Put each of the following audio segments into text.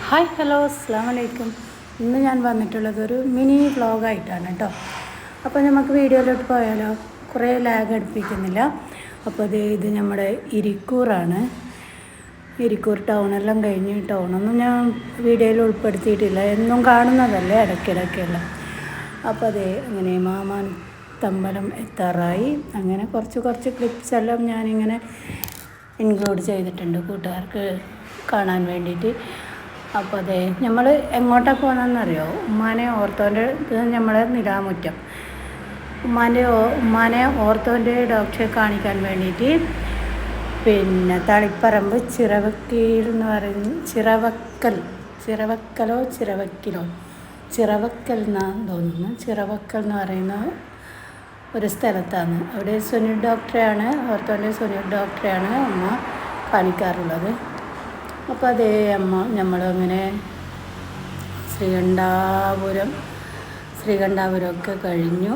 Hi hello അസ്സലാമു അലൈക്കും. ഇന്ന് ഞാൻ വന്നിട്ടുള്ളത് ഒരു മിനി വ്ളോഗായിട്ടാണ് കേട്ടോ. അപ്പോൾ നമുക്ക് വീഡിയോയിലോട്ട് പോയാലോ? കുറേ ലാഗ് അടുപ്പിക്കുന്നില്ല. അപ്പോൾ ഇത് നമ്മുടെ ഇരിക്കൂറാണ്. ഇരിക്കൂർ ടൗണെല്ലാം കഴിഞ്ഞ് ടൗണൊന്നും ഞാൻ വീഡിയോയിൽ ഉൾപ്പെടുത്തിയിട്ടില്ല, എന്നും കാണുന്നതല്ലേ ഇടയ്ക്കിടയ്ക്കല്ല. അപ്പോൾ അങ്ങനെ മാമാൻ തമ്പലം എത്താറായി. അങ്ങനെ കുറച്ച് ക്ലിപ്സ് എല്ലാം ഞാനിങ്ങനെ ഇൻക്ലൂഡ് ചെയ്തിട്ടുണ്ട് കൂട്ടുകാർക്ക് കാണാൻ വേണ്ടിയിട്ട്. അപ്പോൾ നമ്മൾ എങ്ങോട്ടാണ് പോകുന്നതെന്നറിയോ? ഉമ്മാനെ ഓർത്തോൻ്റെ നമ്മളെ നിലാമുറ്റം ഉമ്മാനെ ഓർത്തോൻ്റെ ഡോക്ടറെ കാണിക്കാൻ വേണ്ടിയിട്ട് പിന്നെ തളിപ്പറമ്പ് ചിറവക്കീൽ എന്ന് പറയുന്ന ചിറവക്കൽ എന്നാണ് തോന്നുന്നു. ചിറവക്കൽ എന്ന് പറയുന്ന ഒരു സ്ഥലത്താണ്. അവിടെ സുനിൽ ഡോക്ടറെയാണ്, ഓർത്തോൻ്റെ സുനിൽ ഡോക്ടറെയാണ് അമ്മ കാണിക്കാറുള്ളത്. അപ്പോൾ നമ്മളങ്ങനെ ശ്രീകണ്ഠാപുരമൊക്കെ കഴിഞ്ഞു,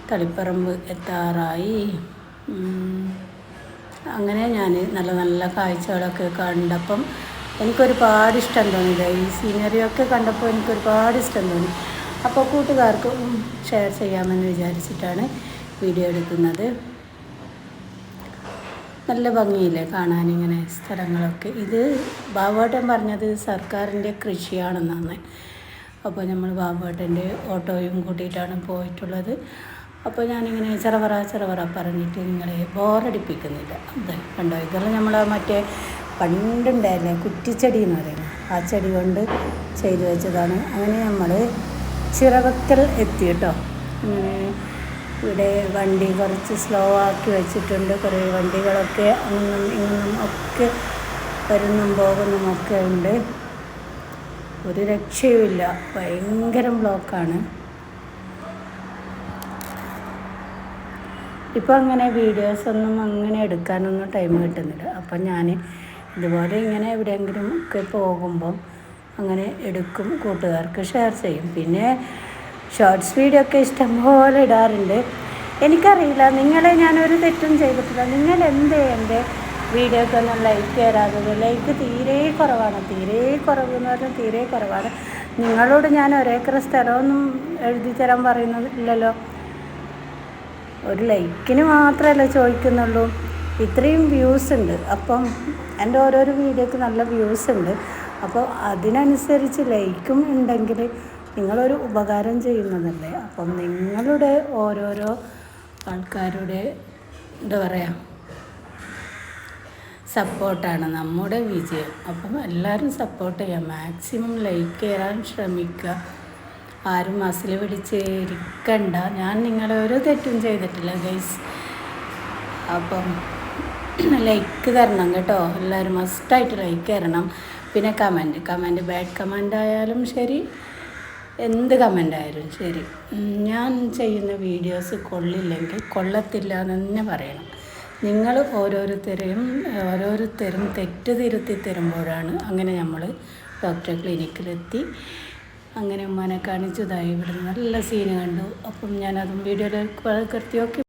തളിപ്പറമ്പ് എത്താറായി. അങ്ങനെ ഞാൻ നല്ല കാഴ്ചകളൊക്കെ കണ്ടപ്പം എനിക്കൊരുപാട് ഇഷ്ടം തോന്നിയില്ല. ഈ സീനറിയൊക്കെ കണ്ടപ്പോൾ എനിക്കൊരുപാട് ഇഷ്ടം തോന്നി. അപ്പോൾ കൂട്ടുകാർക്ക് ഷെയർ ചെയ്യാമെന്ന് വിചാരിച്ചിട്ടാണ് വീഡിയോ എടുക്കുന്നത്. നല്ല ഭംഗിയില്ലേ കാണാനിങ്ങനെ സ്ഥലങ്ങളൊക്കെ. ഇത് ബാബുവേട്ടൻ പറഞ്ഞത് സർക്കാരിൻ്റെ കൃഷിയാണെന്നാണ്. അപ്പോൾ നമ്മൾ ബാബുവേട്ടൻ്റെ ഓട്ടോയും കൂട്ടിയിട്ടാണ് പോയിട്ടുള്ളത്. അപ്പോൾ ഞാനിങ്ങനെ ചെറവറ പറഞ്ഞിട്ട് നിങ്ങളെ ബോറടിപ്പിക്കുന്നില്ല. അതെ കണ്ടോ, ഇതെല്ലാം നമ്മൾ മറ്റേ പണ്ടുണ്ടായില്ലേ കുറ്റിച്ചെടി എന്ന് പറയുന്നത്, ആ ചെടി കൊണ്ട് ചെയ്തു വെച്ചതാണ്. അങ്ങനെ നമ്മൾ ചിറവക്കൽ എത്തി കേട്ടോ. ഇവിടെ വണ്ടി കുറച്ച് സ്ലോ ആക്കി വെച്ചിട്ടുണ്ട്. കുറേ വണ്ടികളൊക്കെ അങ്ങും ഇങ്ങും ഒക്കെ വരുന്നും പോകുന്നുമൊക്കെ ഉണ്ട്. ഒരു രക്ഷയുമില്ല, ഭയങ്കര ബ്ലോക്കാണ്. ഇപ്പോൾ അങ്ങനെ വീഡിയോസൊന്നും അങ്ങനെ എടുക്കാനൊന്നും ടൈം കിട്ടുന്നില്ല. അപ്പം ഞാൻ ഇതുപോലെ ഇങ്ങനെ എവിടെയെങ്കിലും ഒക്കെ പോകുമ്പം അങ്ങനെ എടുക്കും, കൂട്ടുകാർക്ക് ഷെയർ ചെയ്യും. പിന്നെ ഷോർട്സ് വീഡിയോ ഒക്കെ ഇഷ്ടംപോലെ ഇടാറുണ്ട്. എനിക്കറിയില്ല, നിങ്ങളെ ഞാനൊരു തെറ്റും ചെയ്തിട്ടില്ല. നിങ്ങൾ എൻ്റെ വീഡിയോക്ക് ഒന്നും ലൈക്ക് തരാത്തത്. ലൈക്ക് തീരെ കുറവാണ്. തീരെ കുറവാണ്. നിങ്ങളോട് ഞാൻ ഒരേക്കർ സ്ഥലമൊന്നും എഴുതി തരാൻ പറയുന്നില്ലല്ലോ. ഒരു ലൈക്കിന് മാത്രമല്ല ചോദിക്കുന്നുള്ളൂ. ഇത്രയും വ്യൂസ് ഉണ്ട്. അപ്പം എൻ്റെ ഓരോരോ വീഡിയോക്ക് നല്ല വ്യൂസ് ഉണ്ട്. അപ്പോൾ അതിനനുസരിച്ച് ലൈക്കും ഉണ്ടെങ്കിൽ നിങ്ങളൊരു ഉപകാരം ചെയ്യുന്നതല്ലേ. അപ്പം നിങ്ങളുടെ ഓരോരോ ആൾക്കാരുടെ എന്താ പറയുക സപ്പോർട്ടാണ് നമ്മുടെ വിജയം. അപ്പം എല്ലാവരും സപ്പോർട്ട് ചെയ്യാം, മാക്സിമം ലൈക്ക് ചെയ്യാൻ ശ്രമിക്കുക. ആരും മസിൽ പിടിച്ച് ഇരിക്കണ്ട. ഞാൻ നിങ്ങളെ ഒരു തെറ്റും ചെയ്തിട്ടില്ല ഗൈസ്. അപ്പം ലൈക്ക് തരണം കേട്ടോ, എല്ലാവരും മസ്റ്റായിട്ട് ലൈക്ക് തരണം. പിന്നെ കമൻറ്റ് ബാഡ് കമൻ്റ് ആയാലും ശരി, എന്ത് കമൻ്റ് ആയാലും ശരി. ഞാൻ ചെയ്യുന്ന വീഡിയോസ് കൊള്ളത്തില്ല എന്ന് തന്നെ പറയണം. നിങ്ങൾ ഓരോരുത്തരും തെറ്റ് തിരുത്തി തരുമ്പോഴാണ് അങ്ങനെ നമ്മൾ ഡോക്ടറെ ക്ലിനിക്കിലെത്തി. അങ്ങനെ ഉമ്മാനെ കാണിച്ചതായി ഇവിടെ നല്ല സീന് കണ്ടു. അപ്പം ഞാനതും വീഡിയോയിൽ കൃത്യമൊക്കെ